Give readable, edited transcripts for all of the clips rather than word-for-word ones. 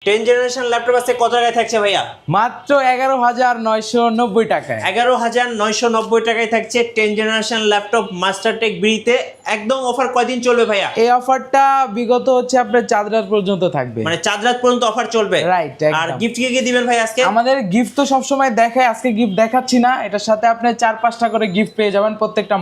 10 generation laptop আছে কত টাকায় থাকছে ভাইয়া? মাত্র 11,990 টাকায়। 11,990 টাকায় থাকছে 10 জেনারেশন ল্যাপটপ মাস্টারটেক বিতে। একদম অফার কয়দিন চলবে ভাইয়া? এই অফারটা বিগত হচ্ছে আপনার চাঁদ রাত পর্যন্ত থাকবে, মানে চাঁদ রাত পর্যন্ত অফার চলবে। রাইট। আর গিফট কি দিবেন ভাই আজকে? আমাদের গিফট তো সবসময় দেখায়, আজকে গিফট দেখাচ্ছি না, এটার সাথে আপনি 4-5টা করে গিফট পেয়ে যাবেন প্রত্যেকটা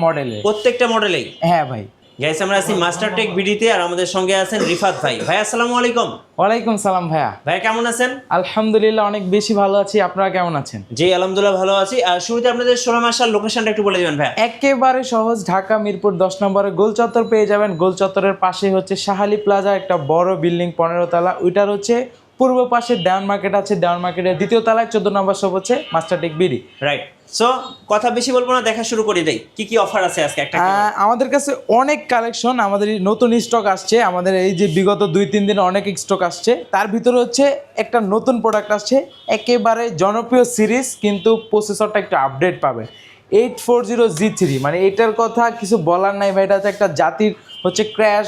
মডেলেই। হ্যাঁ ভাই। গাইস আমরা আছি মাস্টারটেক বিডিতে, আর আমাদের সঙ্গে আছেন রিফাত ভাই। ভাই আসসালামু আলাইকুম। ওয়ালাইকুম সালাম ভাইয়া। ভাই কেমন আছেন? আলহামদুলিল্লাহ অনেক বেশি ভালো আছি, আপনারা কেমন আছেন? জি আলহামদুলিল্লাহ ভালো আছি। আর শুরুতে আপনাদের 16 মাসার লোকেশনটা একটু বলে দিবেন ভাই। একেবারে সহজ, ঢাকা মিরপুর 10 নম্বরে গোল চত্বর পেয়ে যাবেন। গোল চত্বরের পাশে হচ্ছে শাহালি প্লাজা, একটা বড় বিল্ডিং 15 তলা, ওইটার হচ্ছে পূর্ব পাশে দেওয়ান মার্কেট আছে, দেওয়ান মার্কেটের 2য় তলায় 14 নম্বর শপ হচ্ছে মাস্টারটেক বিডি। রাইট। সো কথা বেশি বলবো না, দেখা শুরু করে দেই। কি কি অফার আছে আজকে? একটা আমাদের কাছে অনেক কালেকশন, আমাদের নতুন স্টক আসছে, আমাদের এই যে বিগত 2-3 দিনে অনেক স্টক আসছে, তার ভিতরে হচ্ছে একটা নতুন প্রোডাক্ট আসছে, একেবারে জনপ্রিয় সিরিজ, কিন্তু প্রসেসরটা একটু আপডেট পাবে। 840G3, মানে এটার কথা কিছু বলার নাই ভাই, এটা হচ্ছে একটা জাতির হচ্ছে ক্র্যাশ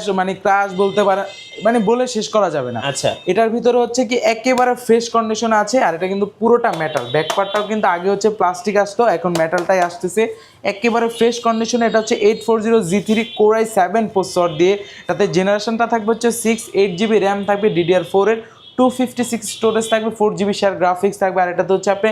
বলতে পারে, মানে বলে শেষ করা যাবে না। আচ্ছা, এটার ভিতরে হচ্ছে কি একেবারে ফ্রেশ কন্ডিশন আছে, আর এটা কিন্তু পুরোটা মেটাল, ব্যাকপার্টটাও কিন্তু আগে হচ্ছে প্লাস্টিক আসতো, এখন মেটালটাই আসতেছে, একেবারে ফ্রেশ কন্ডিশনে। এটা হচ্ছে 840G3 Core i7 প্রসেসর দিয়ে, তাতে জেনারেশনটা থাকবে হচ্ছে 6, 8GB র্যাম থাকবে DDR4 এর, 256 স্টোরেজ থাকবে, 4GB শেয়ার গ্রাফিক্স থাকবে, আর এটাতে হচ্ছে আপনি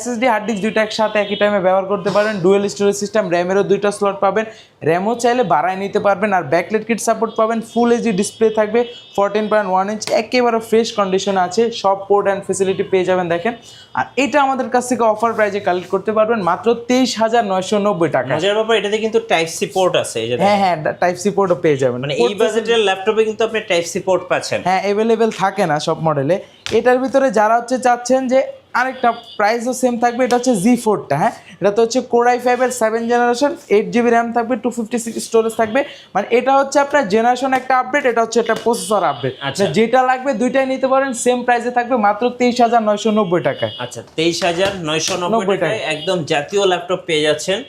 SSD হার্ড ডিস্ক দুইটা একসাথে একই টাইমে ব্যবহার করতে পারবেন। ডুয়েল স্টোরেজ সিস্টেম, র্যামেরও 2টা স্লট পাবেন, র্যামও চাইলে বাড়ায় নিতে পারবেন, আর ব্যাকলাইট কিট সাপোর্ট পাবেন, ফুল এইচডি ডিসপ্লে থাকবে, 14.1 ইঞ্চ, একেবারে ফ্রেশ কন্ডিশনে আছে, সব পোর্ট অ্যান্ড ফেসিলিটি পেয়ে যাবেন দেখেন। আর এটা আমাদের কাছ থেকে অফার প্রাইজে কালেক্ট করতে পারবেন মাত্র 23,990 টাকা। মজার ব্যাপার এটাতে কিন্তু টাইপ সি পোর্ট আছে, এই যে হ্যাঁ টাইপ সি পোর্টও পেয়ে যাবেন, মানে এই বাজেটের ল্যাপটপে কিন্তু আপনি টাইপ সি পোর্ট পাচ্ছেন। হ্যাঁ, অ্যাভেলেবেল থাকে না সব মডেলে। এটার ভিতরে যারা হচ্ছে চাচ্ছেন যে আরেকটা প্রাইসও সেম থাকবে, এটা হচ্ছে G4টা। হ্যাঁ, এটা তো হচ্ছে Core i5 এর 7 জেনারেশন, 8GB র্যাম থাকবে, 256 স্টোরেজ থাকবে, মানে এটা হচ্ছে আপনার জেনারেশন একটা আপডেট, এটা হচ্ছে একটা প্রসেসর আপডেট। আচ্ছা, যেটা লাগবে দুইটাই নিতে পারেন, সেম প্রাইসে থাকবে মাত্র 23,990 টাকায়। আচ্ছা, 23,990 টাকায় একদম জাতীয় ল্যাপটপ পেয়ে যাচ্ছেন।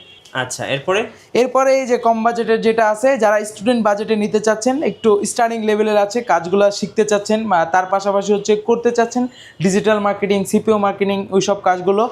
আচ্ছা, এরপরে এই যে কম বাজেটের যেটা আছে, যারা স্টুডেন্ট বাজেটে নিতে চাচ্ছেন, একটু স্টার্টিং লেভেলের আছে, কাজগুলো শিখতে চাচ্ছেন, তার পাশাপাশি হচ্ছে করতে চাচ্ছেন ডিজিটাল মার্কেটিং, সিপিও মার্কেটিং, ওই সব কাজগুলো,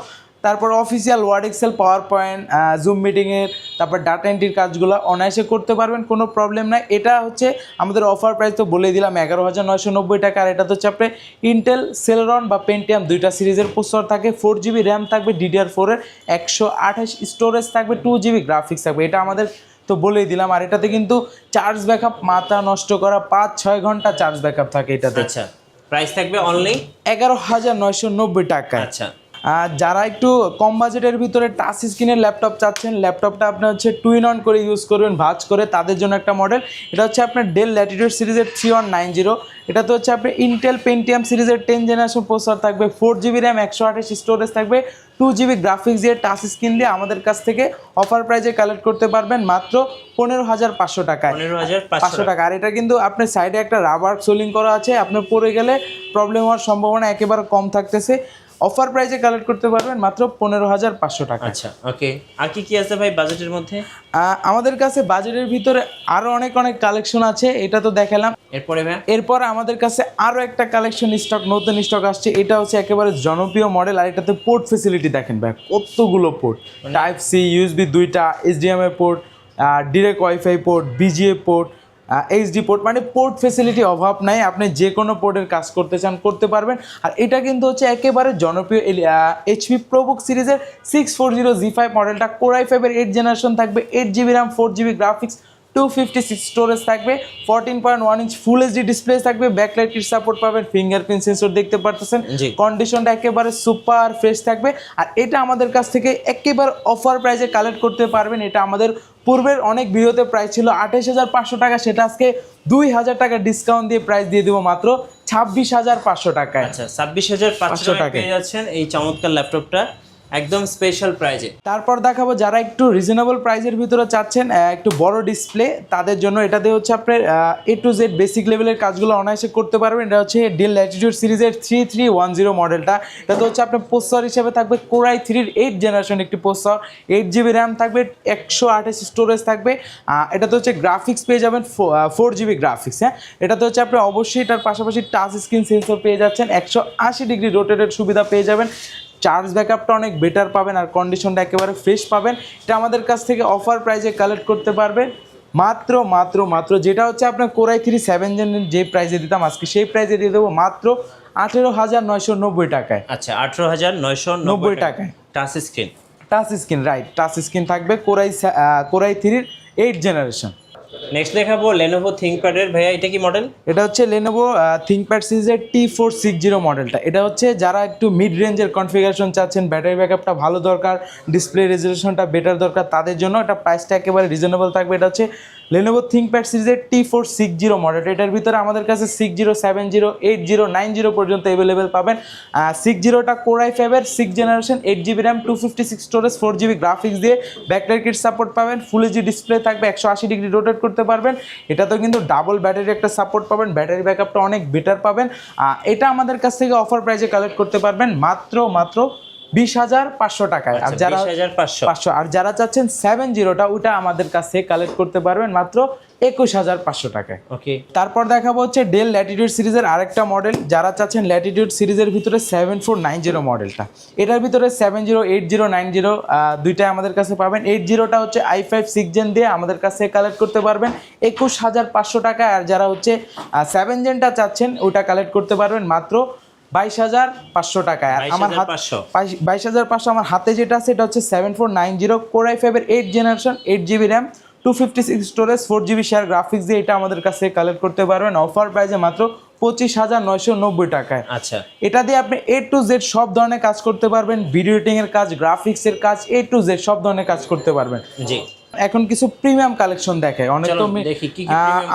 তারপর official Word, Excel, PowerPoint, Zoom মিটিংয়ের, তারপর ডাটা এন্ট্রির কাজগুলো অনায়াসে করতে পারবেন, কোনো প্রবলেম নাই। এটা হচ্ছে আমাদের অফার প্রাইস তো বলে দিলাম 11,990 টাকা। আর এটা হচ্ছে আপনি ইন্টেল সেলেরন বা পেন্টিয়াম 2টা সিরিজের প্রসেসর থাকে, 4GB র্যাম থাকবে DDR4 এর, 128 স্টোরেজ থাকবে, 2GB গ্রাফিক্স থাকবে, এটা আমাদের তো বলেই দিলাম। আর এটাতে কিন্তু চার্জ ব্যাকআপ মাথা নষ্ট করা 5-6 ঘন্টা চার্জ ব্যাকআপ থাকে এটাতে। আচ্ছা, প্রাইস থাকবে অনলি 11,990 টাকা। আচ্ছা, যারা একটু কম বাজেটের ভিতরে টাচ স্ক্রিনের ল্যাপটপ চাচ্ছেন, ল্যাপটপটা আপনি হচ্ছে 2-in-1 করে ইউজ করবেন, ভাঁজ করে, তাদের জন্য একটা মডেল, এটা হচ্ছে আপনার ডেল ল্যাটিটিউড সিরিজের 3190। এটা তো হচ্ছে আপনি ইন্টেল পেন্টিয়াম সিরিজের 10 জেনারেশন প্রসেসর থাকবে, 4GB র্যাম, 128 স্টোরেজ থাকবে, 2GB গ্রাফিক্স দিয়ে, টাচ স্ক্রিন দিয়ে আমাদের কাছ থেকে অফার প্রাইজে কালেক্ট করতে পারবেন মাত্র 15,500 টাকায়। 15,500 টাকা। আর এটা কিন্তু আপনার সাইডে একটা রাবার সোলিং করা আছে, আপনার পরে গেলে প্রবলেম হওয়ার সম্ভাবনা একেবারে কম থাকতেছে। অফার প্রাইসে কালেক্ট করতে পারবেন মাত্র 15,500 টাকা। আচ্ছা, ওকে। আর কি কি আছে ভাই বাজেটের মধ্যে? আমাদের কাছে বাজেটের ভিতরে আরো অনেক কালেকশন আছে, এটা তো দেখালাম। এরপর আমাদের কাছে আরো একটা কালেকশন নতুন স্টক আসছে, এটা হচ্ছে একেবারে জনপ্রিয় মডেল। আর এটাতে পোর্ট ফেসিলিটি দেখেন ভাই, কতগুলো পোর্ট, টাইপ সি, ইউএসবি 2টা, HDMI port, direct wifi port, BGA port, HD port, মানে পোর্ট ফেসিলিটি অভাব নাই, আপনি যে কোনো পোর্টের কাজ করতে চান করতে পারবেন। আর এটা কিন্তু হচ্ছে একেবারে জনপ্রিয় HP ProBook সিরিজের 640G5 মডেলটা, Core i5 এর 8 জেনারেশন থাকবে, 8GB RAM, 4GB graphics, 256 storage থাকবে, 14.1 ইঞ্চ ফুল এইচডি ডিসপ্লে থাকবে, ব্যাকলাইট কিট সাপোর্ট পাবেন, ফিঙ্গারপ্রিন্ট সেন্সর দেখতে পারতেছেন, কন্ডিশনটা একেবারে সুপার ফ্রেশ থাকবে। আর এটা আমাদের কাছ থেকে একেবারে অফার প্রাইসে কালেক্ট করতে পারবেন। এটা আমাদের পূর্বের অনেক ভিডিওতে প্রাইস ছিল 28,500 টাকা, সেটা আজকে 2,000 টাকা ডিসকাউন্ট দিয়ে প্রাইস দিয়ে দেবো মাত্র 26,500 টাকায়। আচ্ছা, 26,500 টাকা পেয়ে যাচ্ছেন এই চমৎকার ল্যাপটপটা। একদম স্পেশাল প্রাইজে। তারপর দেখাবো যারা একটু রিজনেবল প্রাইসের ভিতরে চাচ্ছেন একটু বড় ডিসপ্লে, তাদের জন্য এটাতে হচ্ছে আপনার A to Z বেসিক লেভেলের কাজগুলো অনায়াসে করতে পারবেন। এটা হচ্ছে ডেল ল্যাটিটিউড সিরিজের 3310 মডেলটা। এটাতে হচ্ছে আপনার প্রসেসর হিসেবে থাকবে Core i3-র 8 জেনারেশন একটি প্রসেসর, 8GB র্যাম থাকবে, 128 স্টোরেজ থাকবে। এটাতে হচ্ছে গ্রাফিক্স পেয়ে যাবেন 4GB গ্রাফিক্স। হ্যাঁ, এটাতে হচ্ছে আপনি অবশ্যই এটার পাশাপাশি টাচ স্ক্রিন সেন্সর পেয়ে যাচ্ছেন, 180 ডিগ্রি রোটেটেড সুবিধা পেয়ে যাবেন, চার্জ ব্যাকআপটা অনেক বেটার পাবেন, আর কন্ডিশনটা একেবারে ফ্রেশ পাবেন। এটা আমাদের কাছ থেকে অফার প্রাইসে কালেক্ট করতে পারবেন মাত্র মাত্র মাত্র যেটা হচ্ছে আপনার Core i3 7 জেন যে প্রাইসে দিতাম আজকে সেই প্রাইসে দিয়ে দেবো মাত্র 18,990 টাকায়। আচ্ছা, 18,990 টাকায় touch screen. Touch screen, right, touch screen থাকবে Core i3-র 8 জেনারেশন। নেক্সট দেখাবো Lenovo ThinkPad এর। ভাইয়া এটা কি মডেল? এটা হচ্ছে Lenovo ThinkPad সিরিজের T460 মডেলটা। এটা হচ্ছে যারা একটু মিড রেঞ্জের কনফিগারেশন চাচ্ছেন, ব্যাটারি ব্যাকআপটা ভালো দরকার, ডিসপ্লে রেজলিউশনটা বেটার দরকার, তাদের জন্য এটা প্রাইসটা একেবারে রিজনেবল থাকবে। এটা হচ্ছে Lenovo ThinkPad সিরিজের T460 মডেল। এটার ভিতরে আমাদের কাছে 60, 70, 80, 90 পর্যন্ত অ্যাভেলেবেল পাবেন। 60টা Core i5-এর 6 generation, 8GB RAM, 256 storage, 4GB graphics দিয়ে ব্যাকলাইট কিট সাপোর্ট পাবেন, ফুল এইচডি ডিসপ্লে থাকবে, 180 ডিগ্রি রোটেট করতে পারবেন। এটাতেও কিন্তু ডাবল ব্যাটারি একটা সাপোর্ট পাবেন, ব্যাটারি ব্যাকআপটা অনেক বেটার পাবেন। এটা আমাদের কাছ থেকে অফার প্রাইসে কালেক্ট করতে পারবেন মাত্র 20,500 টাকায়। আর যারা 20,500, আর যারা চাচ্ছেন 70টা ওটা আমাদের কাছ থেকে কালেক্ট করতে পারবেন মাত্র 21,500 টাকায়। ওকে। তারপর দেখাবো হচ্ছে ডেল ল্যাটিটিউড সিরিজের আরেকটা মডেল। যারা চাচ্ছেন ল্যাটিটিউড সিরিজের ভিতরে 7490 মডেলটা, এটার ভিতরে 70, 80, 90 দুইটাই আমাদের কাছে পাবেন। 80টা হচ্ছে i5 6 জেন দিয়ে আমাদের কাছে কালেক্ট করতে পারবেন 21,500 টাকায়। আর যারা হচ্ছে 7 জেনটা চাচ্ছেন ওটা কালেক্ট করতে পারবেন মাত্র 22,500 টাকায়। আর আমার হাতে 22,500 আমার হাতে যেটা আছে এটা হচ্ছে 7490 Core i5-এর 8 generation, 8GB RAM, 256 storage, 4GB share graphics দিয়ে এটা আমাদের কাছে কালেক্ট করতে পারবেন অফার প্রাইসে মাত্র 25,990 টাকায়। আচ্ছা, এটা দিয়ে আপনি A to Z সব ধরনের কাজ করতে পারবেন, ভিডিও এডিটিংয়ের কাজ, গ্রাফিক্সের কাজ, A to Z সব ধরনের কাজ করতে পারবেন। জি। এখন কিছু প্রিমিয়াম কালেকশন দেখায়। অনেক তো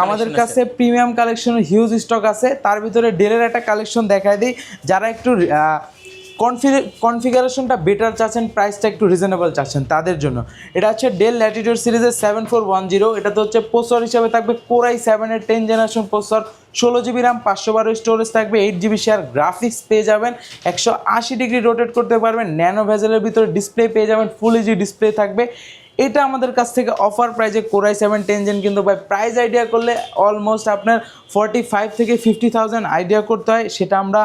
আমাদের কাছে প্রিমিয়াম কালেকশনের হিউজ স্টক আছে। তার ভিতরে ডেলের একটা কালেকশন দেখায় দিই। যারা একটু কনফিগারেশনটা বেটার চাচ্ছেন, প্রাইসটা একটু রিজনেবল চাচ্ছেন, তাদের জন্য এটা হচ্ছে ডেল ল্যাটিটিউড সিরিজের 7410। এটাতে হচ্ছে প্রসেসর হিসাবে থাকবে Core i7-এর 10 generation processor, 16GB RAM, 512 storage থাকবে, 8GB শেয়ার গ্রাফিক্স পেয়ে যাবেন, 180 ডিগ্রি রোটেট করতে পারবেন, ন্যানো ভেজেলের ভিতরে ডিসপ্লে পেয়ে যাবেন, ফুল এইচডি ডিসপ্লে থাকবে। এটা আমাদের কাছ থেকে অফার প্রাইসে Core i7 10 জেন, কিন্তু ভাই প্রাইস আইডিয়া করলে অলমোস্ট আপনার 45 থেকে 50,000 আইডিয়া করতে হয়, সেটা আমরা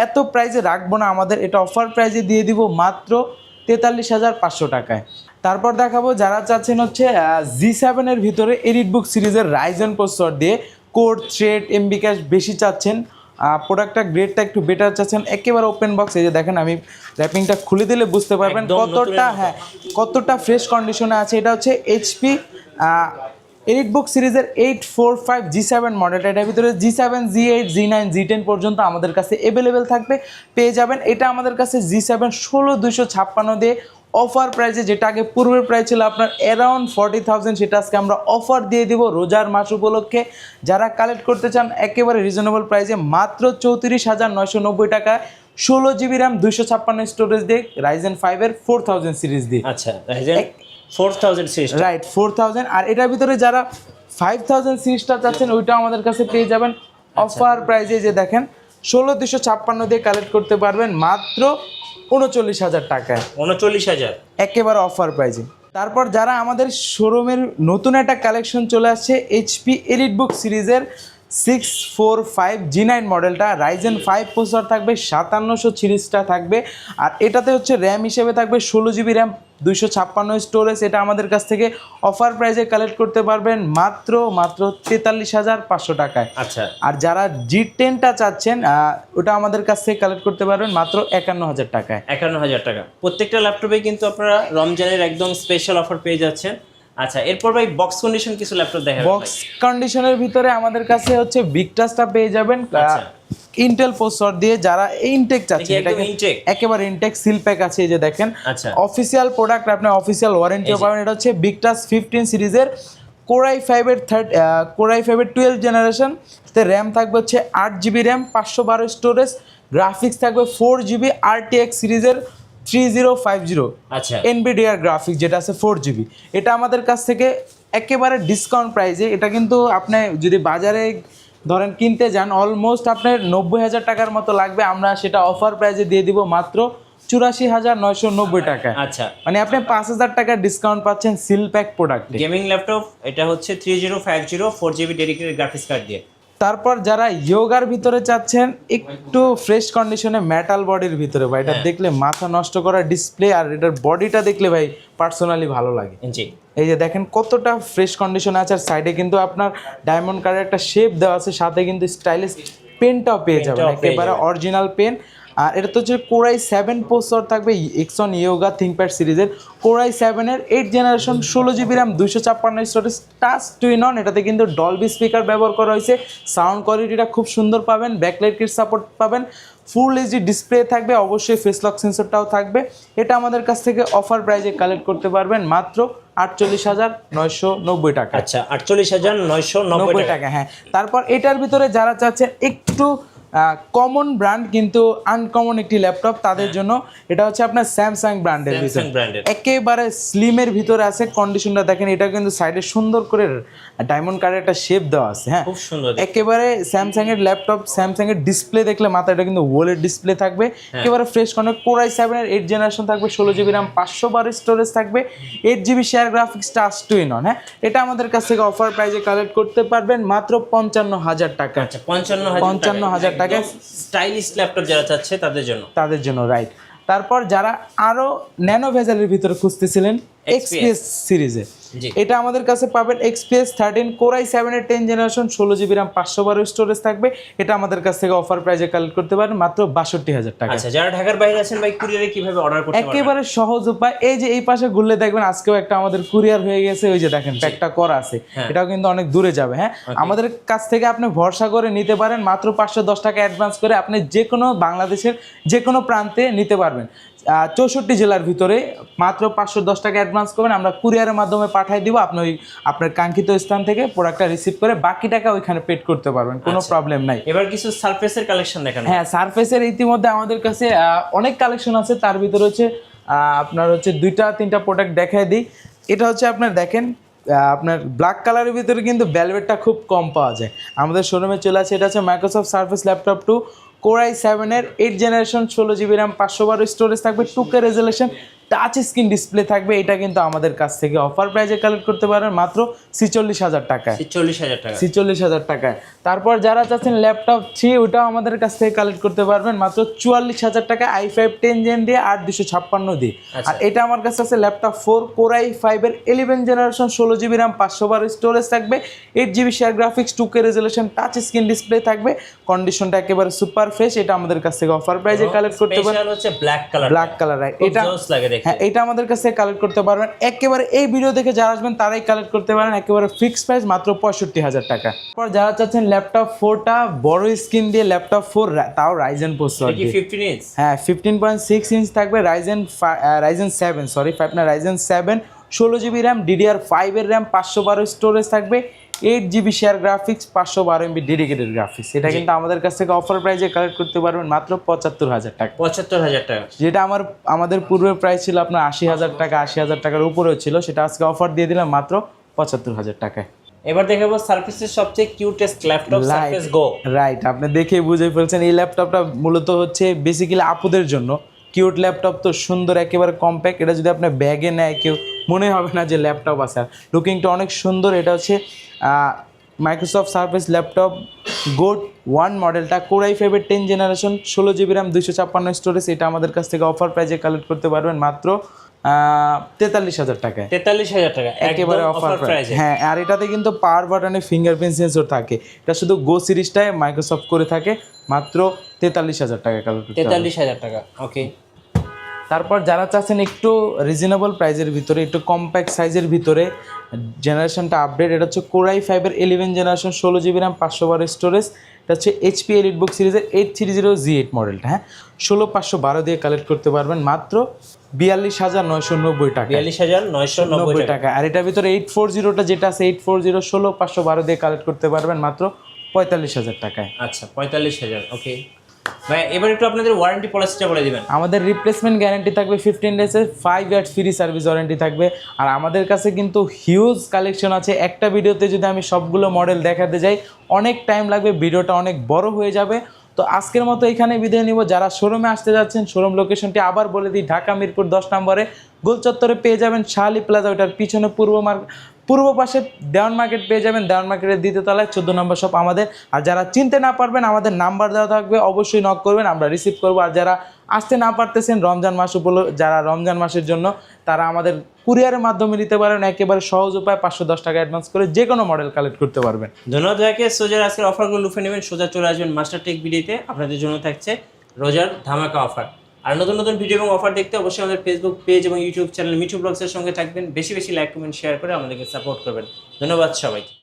এত প্রাইসে রাখবো না। আমাদের এটা অফার প্রাইসে দিয়ে দিব মাত্র 43,500 টাকায়। তারপর দেখাবো যারা চাচ্ছেন হচ্ছে G7-এর ভিতরে এডিটবুক সিরিজের রাইজেন প্রসেসর দিয়ে কোর, থ্রেড, এমবি ক্যাশ বেশি চাচ্ছেন, প্রোডাক্টটা গ্রেডটা একটু বেটার চাচ্ছেন, একেবারে ওপেন বক্স। এই যে দেখেন, আমি র্যাপিংটা খুলে দিলে বুঝতে পারবেন কতটা ফ্রেশ কন্ডিশনে আছে। এটা হচ্ছে HP এডিটবুক সিরিজের 845 G7 মডেলটা। এটার ভিতরে G7, G8, G9, G10 পর্যন্ত আমাদের কাছে অ্যাভেলেবেল থাকবে, পেয়ে যাবেন। এটা আমাদের কাছে G7 16,256 দিয়ে অফার প্রাইসে, যেটা আগে পূর্বের প্রাইস ছিল আপনার অ্যারাউন্ড 40,000, সেটা আজকে আমরা অফার দিয়ে দিব রোজার মাস উপলক্ষে। যারা কালেক্ট করতে চান একেবারে রিজনেবল প্রাইসে মাত্র 34,990 টাকায়, 16GB র্যাম, 256 স্টোরেজ দিয়ে রাইজেন 5-এর 4000 সিরিজ দিয়ে। আচ্ছা, রাইজেন 4000 সিরিজ, রাইট, 4000। আর এটার ভিতরে যারা 5000 সিরিজটা চাচ্ছেন ওইটা আমাদের কাছে পেয়ে যাবেন অফার প্রাইসে। যে দেখেন 16,256 দিয়ে কালেক্ট করতে পারবেন মাত্র 39,000 টাকায়, 39,000 একেবারে অফার প্রাইসে। তারপর যারা আমাদের শোরুমের নতুন একটা কালেকশন চলে আসছে HP এলিটবুক সিরিজের 645 G9 মডেলটা, রাইজেন 5 প্রসেসর থাকবে, 5700 সিরিজটা থাকবে। আর এটাতে হচ্ছে র্যাম হিসেবে থাকবে 16GB র্যাম, 256 স্টোরেজ। এটা আমাদের কাছ থেকে অফার প্রাইসে কালেক্ট করতে পারবেন মাত্র 43,500 টাকায়। আচ্ছা, আর যারা G10টা চাচ্ছেন ওটা আমাদের কাছ থেকে কালেক্ট করতে পারবেন মাত্র 51,000 টাকায়। 51,000 টাকা। প্রত্যেকটা ল্যাপটপে কিন্তু আপনারা রমজানের একদম স্পেশাল অফার পেয়ে যাচ্ছেন। আচ্ছা, এরপর ভাই বক্স কন্ডিশন কিছু ল্যাপটপ দেখাবেন। বক্স কন্ডিশনের ভিতরে আমাদের কাছে হচ্ছে বিগটাসটা পেয়ে যাবেন ইন্টেল প্রসেসর দিয়ে। যারা ইনটেক চাচ্ছেন, একেবারে ইনটেক সিল প্যাক আছে, এই যে দেখেন অফিসিয়াল প্রোডাক্ট, আপনি অফিসিয়াল ওয়ারেন্টিও পাবেন। এটা হচ্ছে বিগটাস 15 সিরিজের Core i5-এর 12 জেনারেশন, তে র্যাম থাকবে হচ্ছে 8GB র্যাম, 512 স্টোরেজ, গ্রাফিক্স থাকবে 4GB RTX সিরিজের 3050 আচ্ছা এনভিডিআর গ্রাফিক্স যেটা আছে 4GB। এটা আমাদের কাছ থেকে একেবারে ডিসকাউন্ট প্রাইসে, এটা কিন্তু আপনি যদি বাজারে ধরেন কিনতে যান অলমোস্ট আপনার 90,000 টাকার মতো লাগবে, আমরা সেটা অফার প্রাইসে দিয়ে দিব মাত্র 84,990 টাকায়। আচ্ছা মানে আপনি 5,000 টাকার ডিসকাউন্ট পাচ্ছেন সিল প্যাক প্রোডাক্টে। গেমিং ল্যাপটপ এটা হচ্ছে 3050 4GB ডেডিকেটেড গ্রাফিক্স কার্ড দিয়ে। তারপর যারা ইয়োগার ভিতরে চাচ্ছেন একটু ফ্রেশ কন্ডিশনে মেটাল বডির ভিতরে, ভাই এটা দেখলে মাথা নষ্ট করা ডিসপ্লে, আর এটার বডিটা দেখলে ভাই পার্সোনালি ভালো লাগে। জি এই যে দেখেন কতটা ফ্রেশ কন্ডিশনে আছে, আর সাইডে কিন্তু আপনার ডায়মন্ড কার্ডের একটা শেপ দেওয়া আছে, সাথে কিন্তু স্টাইলিশ পেনটাও পেয়ে যাবেন, একেবারে অরিজিনাল পেন। আর এটা তো হচ্ছে কোরাই 7 প্রসেসর থাকবে এক্সন ইয়োগা থিংকপ্যাড সিরিজের, কোরাই 7-এর 8 generation 16GB RAM 256 storage touch two in one. এটাতে কিন্তু ডলবি স্পিকার ব্যবহার করা হয়েছে, সাউন্ড কোয়ালিটিটা খুব সুন্দর পাবেন, ব্যাকলাইট কিট সাপোর্ট পাবেন, ফুল এইচডি ডিসপ্লে থাকবে, অবশ্যই ফেস লক সেন্সরটাও থাকবে। এটা আমাদের কাছ থেকে অফার প্রাইজে কালেক্ট করতে পারবেন মাত্র 48,990 টাকা। আচ্ছা 48,990 টাকা, হ্যাঁ। তারপর এটার ভিতরে যারা চাচ্ছেন একটু কমন ব্র্যান্ড কিন্তু আনকমন একটি ল্যাপটপ, তাদের জন্য এটা হচ্ছে আপনার স্যামসাং ব্র্যান্ডের ভিতরে, একেবারে স্লিমের ভিতরে আছে। কন্ডিশনটা দেখেন, এটা কিন্তু সাইডে সুন্দর করে ডায়মন্ড কার্ডের একটা শেপ দেওয়া আছে, হ্যাঁ খুব সুন্দর একেবারে স্যামসাং এর ল্যাপটপ। স্যামসাং এর ডিসপ্লে দেখলে মাথা, এটা কিন্তু ওলেড ডিসপ্লে থাকবে, একেবারে ফ্রেশ কন্ডিশন। কোরাই 7-এর 8 জেনারেশন থাকবে, 16GB র্যাম 512 স্টোরেজ থাকবে, 8GB share graphics touch two in on. হ্যাঁ, এটা আমাদের কাছ থেকে অফার প্রাইজে কালেক্ট করতে পারবেন মাত্র 55,000 টাকা। আচ্ছা 55,000 টাকা স্টাইলিশ ল্যাপটপ যারা চাচ্ছে তাদের জন্য রাইট। তারপর যারা আরো ন্যানো ভেজালের ভিতরে খুঁজতেছিলেন এক্সপিএস সিরিজে, এটা আমাদের কাছে পাবেন এক্সপিএস 13 কোরাই 7-এর 10 জেনারেশন 16GB র্যাম 512 স্টোরেজ থাকবে। এটা আমাদের কাছ থেকে অফার প্রাইজে কালেক্ট করতে পারেন মাত্র 62,000 টাকা। আচ্ছা যারা ঢাকার বাইরে আছেন ভাই, কুরিয়ারে কিভাবে অর্ডার করতে পারবেন? একেবারে সহজ উপায়, এই যে এই পাশে ঘুরলে দেখবেন আজকেও একটা আমাদের কুরিয়ার হয়ে গেছে, ওই যে দেখেন প্যাকটা করা আছে, এটাও কিন্তু অনেক দূরে যাবে। হ্যাঁ, আমাদের কাছ থেকে আপনি ভরসা করে নিতে পারেন মাত্র 510 টাকা অ্যাডভান্স করে, আপনি যে কোনো বাংলাদেশের যে কোনো প্রান্তে নিতে পারবেন। 64 জেলার ভিতরে মাত্র 510 টাকা অ্যাডভান্স করবেন, আমরা কুরিয়ারের মাধ্যমে পাঠিয়ে দিব। আপনি আপনার কাঙ্ক্ষিত স্থান থেকে প্রোডাক্টটা রিসিভ করে বাকি টাকা ওইখানে পেড করতে পারবেন, কোনো প্রবলেম নাই। এবার কিছু সারফেসের কালেকশন দেখান। হ্যাঁ, সারফেসের ইতিমধ্যে আমাদের কাছে অনেক কালেকশন আছে, তার ভিতরে হচ্ছে আপনার হচ্ছে 2-3টা প্রোডাক্ট দেখাই দিই। এটা হচ্ছে আপনার দেখেন, আপনার ব্ল্যাক কালারের ভিতরে কিন্তু ভেলভেটটা খুব কম পাওয়া যায়, আমাদের শোরুমে চলে আসে। এটা হচ্ছে মাইক্রোসফট সারফেস ল্যাপটপ 2 কোরাই 7-এর 8 জেনারেশন 16GB র্যাম 512 স্টোরেজ থাকবে, 2K resolution touch screen display থাকবে। এটা কিন্তু আমাদের কাছ থেকে অফার প্রাইজে কালেক্ট করতে পারেন মাত্র 46,000 টাকায়। 46,000 টাকায়। তারপর যারা চাচ্ছেন ল্যাপটপ 3, ওটাও আমাদের কাছ থেকে কালেক্ট করতে পারবেন মাত্র 44,000 টাকা, i5 10 জেন দিয়ে 8256 দিয়ে। আর এটা আমার কাছে আছে ল্যাপটপ 4 কোরাই 5-এর 11 জেনারেশন 16GB র্যাম 512 স্টোরেজ থাকবে, 8GB share graphics 2K resolution touch screen display থাকবে, কন্ডিশনটা একেবারে সুপার ফ্রেশ। এটা আমাদের কাছ থেকে অফার প্রাইজে কালেক্ট করতে পারবেন। স্পেশাল হচ্ছে ব্ল্যাক কালার, রাইট। এটা হ্যাঁ, এটা আমাদের কাছে কালেক্ট করতে পারবেন। একেবারে এই ভিডিও দেখে যারা আসবেন তারাই কালেক্ট করতে পারেন, একেবারে ফিক্সড প্রাইস মাত্র 65,000 টাকা। তারপর যারা চাচ্ছেন ল্যাপটপ 4টা বড় স্ক্রিন দিয়ে, ল্যাপটপ 4 তাও রাইজেন প্রসেসর দিয়ে, 15 ইঞ্চ, হ্যাঁ 15.6 ইঞ্চ থাকবে, রাইজেন 7 সরি 5 না রাইজেন 7 16GB র্যাম DDR5-এর র্যাম 512 স্টোরেজ থাকবে, 8GB share graphics 512 MB dedicated graphics. এটা কিন্তু আমাদের কাছ থেকে অফার প্রাইজে কালেক্ট করতে পারবেন মাত্র 75,000 টাকা। 75,000 টাকা, যেটা আমাদের পূর্বের প্রাইস ছিল আপনার 80,000 টাকা, 80,000 টাকার উপরেও ছিল, সেটা আজকে অফার দিয়ে দিলাম মাত্র 75,000 টাকায়। এবার দেখাবো সারফেসের সবচেয়ে কিউটেস্ট ল্যাপটপ সারফেস গো। রাইট, আপনি দেখেই বুঝে ফেলছেন এই ল্যাপটপটা মূলত হচ্ছে বেসিক্যালি আপুদের জন্য। কিউট ল্যাপটপ তো সুন্দর, একেবারে কম্প্যাক্ট, এটা যদি আপনি ব্যাগে নেয় কেউ মনে হবে না যে ল্যাপটপ আছে, আর লুকিংটা অনেক সুন্দর। এটা হচ্ছে মাইক্রোসফট সারফেস ল্যাপটপ গোট 1 মডেলটা, কোরাই 5-এর 10 জেনারেশন 16GB র্যাম 256 স্টোরেজ। এটা আমাদের কাছ থেকে অফার প্রাইজে কালেক্ট করতে পারবেন মাত্র 43,000 টাকায়। 43,000 টাকা একেবারে অফার প্রাইস। হ্যাঁ, আর এটাতে কিন্তু পাওয়ার বাটনে ফিঙ্গারপ্রিন্ট সেন্সর থাকে। এটা শুধু গো সিরিজটায় মাইক্রোসফট করে থাকে, মাত্র 43,000 টাকা কালেক্ট করতে। 43,000 টাকা, ওকে। তারপর যারা চাচ্ছেন একটু রিজনেবল প্রাইজের ভিতরে, একটু কম্প্যাক্ট সাইজের ভিতরে, জেনারেশনটা আপডেট, এটা হচ্ছে কোরাই 5-এর 11 জেনারেশন 16GB র্যাম 512 স্টোরেজ। এটা হচ্ছে HP এলিটবুক সিরিজের 830G8 মডেলটা, হ্যাঁ 16,512 দিয়ে কালেক্ট করতে পারবেন মাত্র 42,990 টাকা। 42,990 টাকা। আর এটার ভিতরে 840টা যেটা আছে 840 16,512 দিয়ে কালেক্ট করতে পারবেন মাত্র 45,000 টাকায়। আচ্ছা 45,000, ওকে। ভাই এবার একটু আপনাদের ওয়ারেন্টি পলিসিটা বলে দিবেন। আমাদের রিপ্লেসমেন্ট গ্যারান্টি থাকবে 15 ডেজের, 5 ইয়ার্স ফ্রি সার্ভিস ওয়ারেন্টি থাকবে। আর আমাদের কাছে কিন্তু হিউজ কালেকশন আছে, একটা ভিডিওতে যদি আমি সবগুলো মডেল দেখাতে যাই অনেক টাইম লাগবে, ভিডিওটা অনেক বড় হয়ে যাবে। তো আজকের মতো এখানে বিদায় নিব। যারা শোরুমে আসতে যাচ্ছেন, শোরুম লোকেশনটি আবার বলে দিই, ঢাকা মিরপুর 10 নম্বরে গোল চত্বরে পেয়ে যাবেন শাহালি প্লাজা, ওটার পিছনে পূর্ব পাশে দেওয়ান মার্কেট পেয়ে যাবেন, দেওয়ান মার্কেটের দ্বিতীয় তলায় 14 নম্বর শপ আমাদের। আর যারা চিনতে না পারবেন আমাদের নাম্বার দেওয়া থাকবে, অবশ্যই নক করবেন, আমরা রিসিভ করবো। আর যারা আসতে না পারতেছেন রমজান মাস যারা রমজান মাসের জন্য, তারা আমাদের কুরিয়ারের মাধ্যমে নিতে পারেন, একেবারে সহজ উপায়, 510 টাকা অ্যাডভান্স করে যে কোনো মডেল কালেক্ট করতে পারবেন। ধন্যবাদ ভাইকে। সোজার আজকের অফারগুলো লুফে নেবেন, সোজা চলে আসবেন মাস্টার টেক ভিডিওতে। আপনাদের জন্য থাকছে রোজার ধামাকা অফার। আর নতুন নতুন ভিডিও এবং অফার দেখতে অবশ্যই আমাদের ফেসবুক পেজ এবং ইউটিউব চ্যানেল মিঠু ব্লগসের সঙ্গে থাকবেন। বেশি বেশি লাইক কমেন্ট শেয়ার করে আমাদেরকে সাপোর্ট করবেন। ধন্যবাদ সবাইকে।